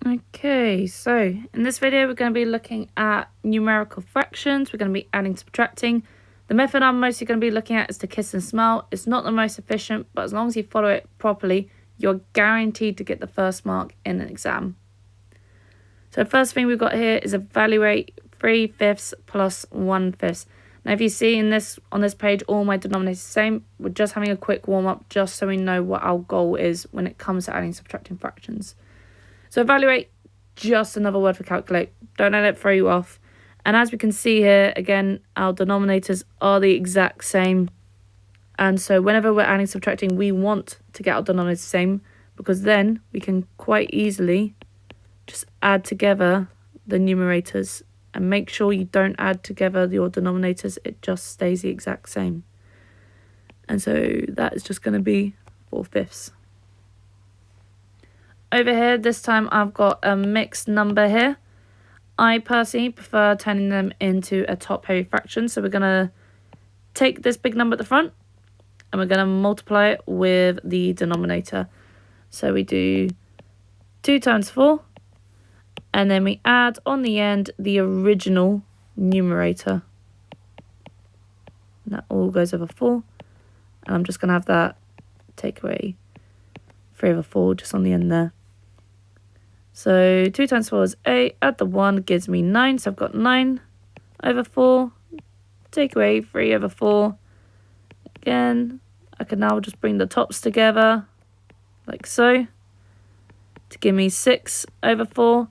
Okay, so in this video we're going to be looking at numerical fractions. We're going to be adding, subtracting. The method I'm mostly going to be looking at is to kiss and smile. It's not the most efficient, but as long as you follow it properly, you're guaranteed to get the first mark in an exam. So the first thing we've got here is evaluate 3/5 plus 1/5. Now if you see on this page, all my denominators are the same. We're just having a quick warm up just so we know what our goal is when it comes to adding, subtracting fractions. So evaluate, just another word for calculate. Don't let it throw you off. And as we can see here, again, our denominators are the exact same. And so whenever we're adding, subtracting, we want to get our denominators the same, because then we can quite easily just add together the numerators and make sure you don't add together your denominators. It just stays the exact same. And so that is just going to be 4/5. Over here, this time I've got a mixed number here. I personally prefer turning them into a top-heavy fraction. So we're going to take this big number at the front and we're going to multiply it with the denominator. So we do 2 times 4, and then we add on the end the original numerator. And that all goes over 4. And I'm just going to have that take away 3 over 4 just on the end there. So 2 times 4 is 8, add the 1 gives me 9, so I've got 9 over 4, take away 3 over 4. Again, I can now just bring the tops together, like so, to give me 6 over 4.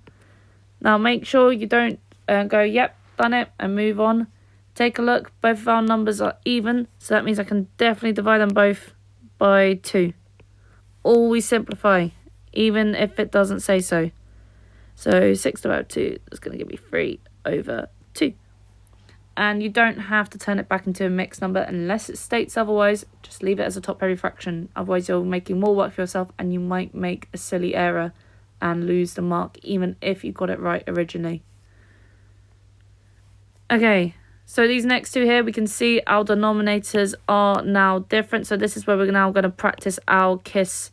Now make sure you don't go, yep, done it, and move on. Take a look, both of our numbers are even, so that means I can definitely divide them both by 2. Always simplify, even if it doesn't say so. So 6 divided by 2 is going to give me 3 over 2. And you don't have to turn it back into a mixed number unless it states otherwise. Just leave it as a top-heavy fraction. Otherwise you're making more work for yourself and you might make a silly error and lose the mark even if you got it right originally. Okay, so these next two here, we can see our denominators are now different. So this is where we're now going to practice our kiss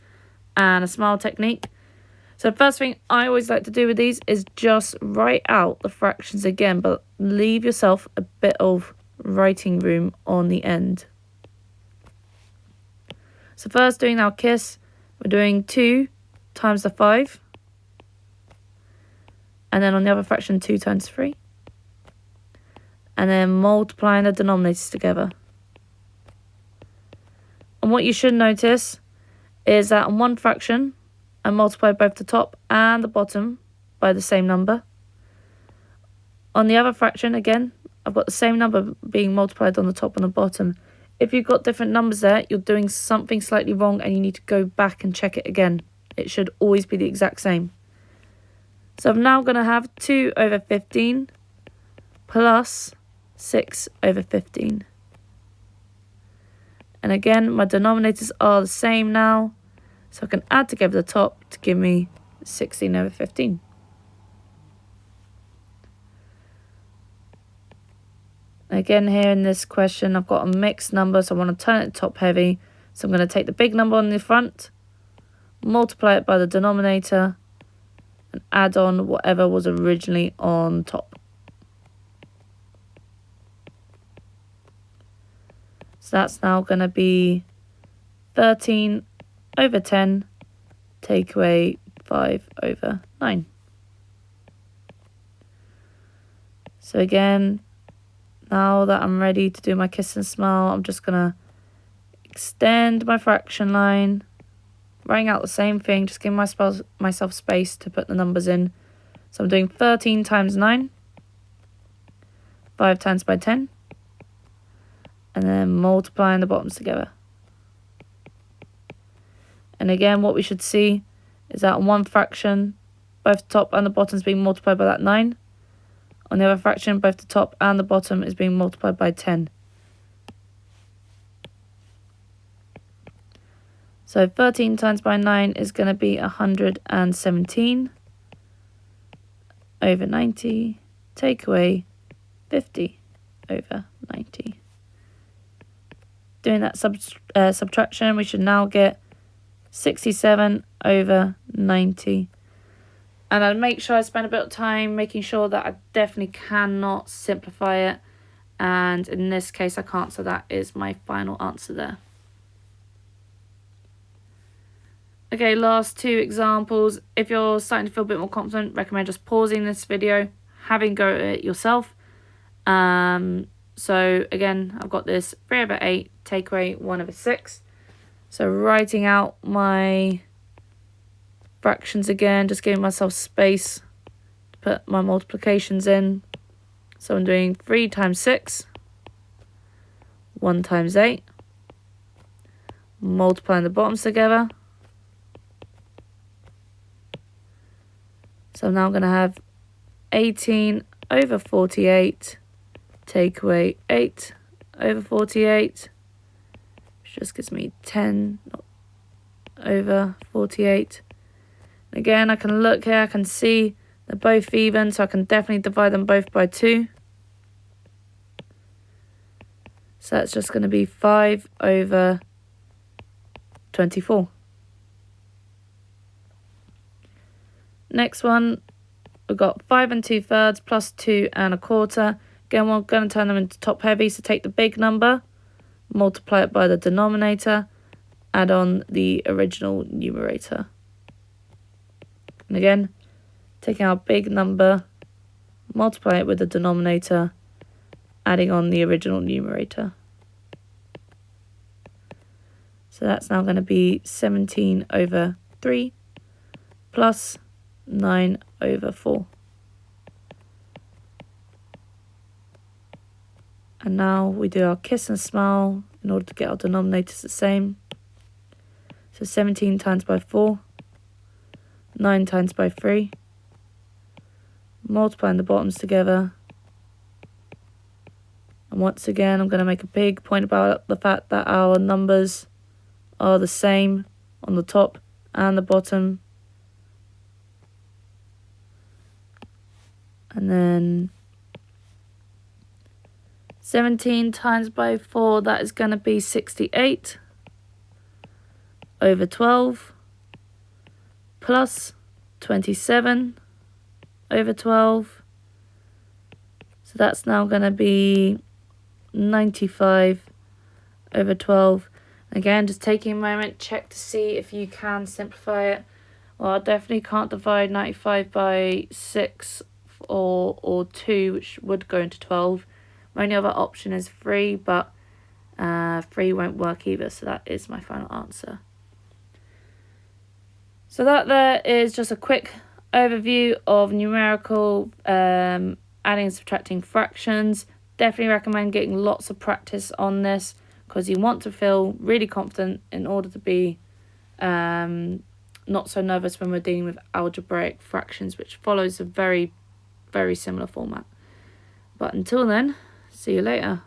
and a smile technique. So the first thing I always like to do with these is just write out the fractions again, but leave yourself a bit of writing room on the end. So first, doing our kiss, we're doing 2 times the 5. And then on the other fraction, 2 times 3. And then multiplying the denominators together. And what you should notice is that on one fraction, I multiply both the top and the bottom by the same number. On the other fraction, again, I've got the same number being multiplied on the top and the bottom. If you've got different numbers there, you're doing something slightly wrong and you need to go back and check it again. It should always be the exact same. So I'm now going to have 2 over 15 plus 6 over 15. And again, my denominators are the same now. So I can add together the top to give me 16 over 15. Again, here in this question, I've got a mixed number, so I want to turn it top heavy. So I'm going to take the big number on the front, multiply it by the denominator, and add on whatever was originally on top. So that's now going to be 13 over 10, take away 5 over 9. So again, now that I'm ready to do my kiss and smile, I'm just going to extend my fraction line, writing out the same thing, just giving myself space to put the numbers in. So I'm doing 13 times 9, 5 times by 10, and then multiplying the bottoms together. And again, what we should see is that on one fraction, both the top and the bottom is being multiplied by that 9. On the other fraction, both the top and the bottom is being multiplied by 10. So 13 times by 9 is going to be 117 over 90, take away 50 over 90. Doing that subtraction, we should now get 67 over 90. And I'd make sure I spend a bit of time making sure that I definitely cannot simplify it. And in this case, I can't, so that is my final answer there. Okay, last two examples. If you're starting to feel a bit more confident, recommend just pausing this video, having a go at it yourself. So again, I've got this 3/8, take away 1/6. So writing out my fractions again, just giving myself space to put my multiplications in. So I'm doing 3 times 6, 1 times 8, multiplying the bottoms together. So now I'm going to have 18 over 48, take away 8 over 48, which just gives me 10 over 48. Again, I can look here, I can see they're both even, so I can definitely divide them both by 2. So that's just going to be 5 over 24. Next one, we've got 5 2/3 plus 2 1/4. Again, we're going to turn them into top heavy, so take the big number, multiply it by the denominator, add on the original numerator. And again, taking our big number, multiply it with the denominator, adding on the original numerator. So that's now going to be 17 over 3 plus 9 over 4. And now we do our kiss and smile in order to get our denominators the same. So 17 times by 4, 9 times by 3. Multiplying the bottoms together. And once again, I'm going to make a big point about the fact that our numbers are the same on the top and the bottom. And then 17 times by 4, that is going to be 68 over 12 plus 27 over 12. So that's now going to be 95 over 12. Again, just taking a moment, check to see if you can simplify it. Well, I definitely can't divide 95 by 6 or 2, which would go into 12. My only other option is 3, but 3 won't work either, so that is my final answer. So that there is just a quick overview of numerical adding and subtracting fractions. Definitely recommend getting lots of practice on this, because you want to feel really confident in order to be not so nervous when we're dealing with algebraic fractions, which follows a very, very similar format. But until then, see you later.